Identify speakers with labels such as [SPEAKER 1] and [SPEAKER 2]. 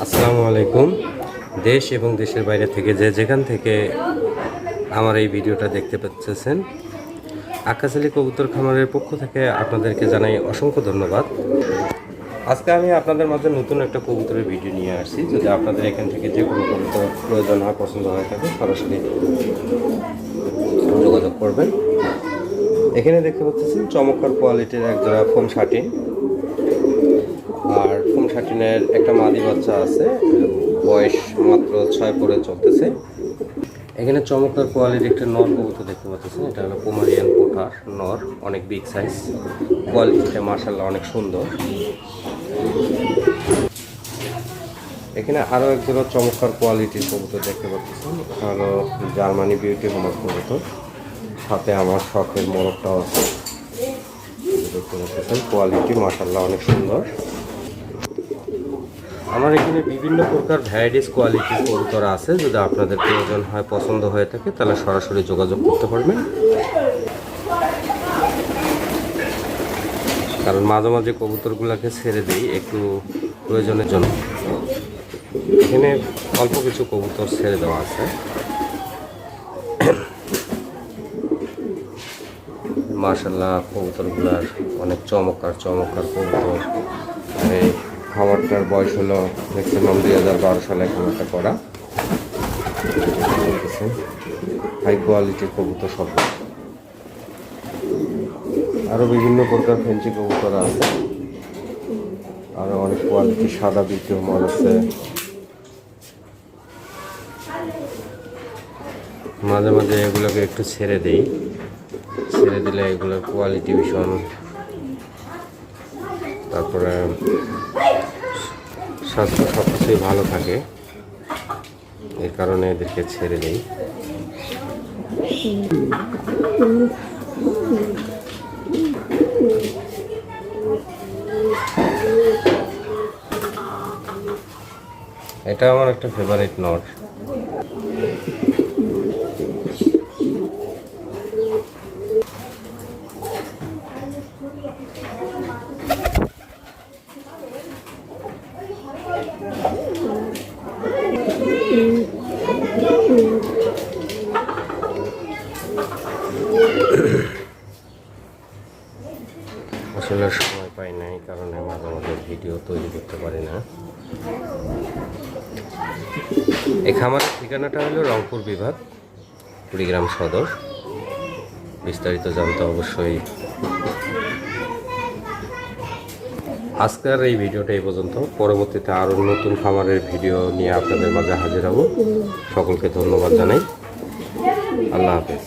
[SPEAKER 1] আসসালামু আলাইকুম। দেশ এবং দেশের বাইরে থেকে যেখান থেকে আমার এই ভিডিওটা দেখতে পাচ্ছেন, আকাশ আলী কবুতর খামারের পক্ষ থেকে আপনাদেরকে জানাই অসংখ্য ধন্যবাদ। আজকে আমি আপনাদের মাঝে নতুন একটা কবুতরের ভিডিও নিয়ে আসছি। যদি আপনাদের এখান থেকে যে কোনো কবুতর প্রয়োজন হয়, পছন্দ হয়ে থাকে, সরাসরি যোগাযোগ করবেন। এখানে দেখতে পাচ্ছেন চমৎকার কোয়ালিটির এক জোড়া ফোম শাটিন, আর ফোম শাটিনের একটা মাদি বাচ্চা আছে, বয়স মাত্র 6 পরে চলতেছে। এখানে চমৎকার কোয়ালিটির একটা নর কবুতর দেখতে পাচ্ছেন। এটা হলো পোমারিয়ান পোটার নর, অনেক বিগ সাইজ, কোয়ালিটিটা মাশাআল্লাহ অনেক সুন্দর। এখানে আরও এক জোড়া চমৎকার কোয়ালিটির কবুতর দেখতে পাচ্ছেন। এটা হলো জার্মানি বিউটি হোমার কবুতর, সাথে আমার শখের মোরগটাও আছে, দেখতে পাচ্ছেন। কোয়ালিটি মাশাআল্লাহ অনেক সুন্দর। আমার এখানে বিভিন্ন প্রকার ভ্যারাইটিস কোয়ালিটির কবুতর আছে। যদি আপনাদের প্রয়োজন হয়, পছন্দ হয়ে থাকে, তাহলে সরাসরি যোগাযোগ করতে পারবেন। কারণ মাঝে মাঝে কবুতরগুলোকে ছেড়ে দিই একটু প্রয়োজনের জন্য। এখানে অল্প কিছু কবুতর ছেড়ে দেওয়া আছে। মাশাআল্লাহ কবুতরগুলার অনেক চমৎকার কবুতর। এই খামারটার বয়স হলো ম্যাক্সিমাম 2012 সালে খামারটা করা। হাই কোয়ালিটির কবুতর সব। আরও বিভিন্ন প্রকার ফেন্সি কবুতর আছে, আরও অনেক কোয়ালিটি সাদা বিক্রি মাল আছে। মাঝে মাঝে এগুলোকে একটু ছেড়ে দিই, ছেড়ে দিলে এগুলোর কোয়ালিটি ভীষণ, তারপরে স্বাস্থ্য সব কিছুই ভালো থাকে, এই কারণে এদেরকে ছেড়ে দিই। এটা আমার একটা ফেভারিট নট। আসলে সময় পাই না, এই কারণে মাঝে মাঝে ভিডিও তৈরি করতে পারি না। এই খামারের ঠিকানাটা হলো রংপুর বিভাগ, কুড়িগ্রাম সদর। বিস্তারিত জানতে অবশ্যই। আজকের এই ভিডিওটা এই পর্যন্ত। পরবর্তীতে আরও নতুন খামারের ভিডিও নিয়ে আপনাদের মাঝে হাজির হব। সকলকে ধন্যবাদ জানাই। আল্লাহ হাফেজ।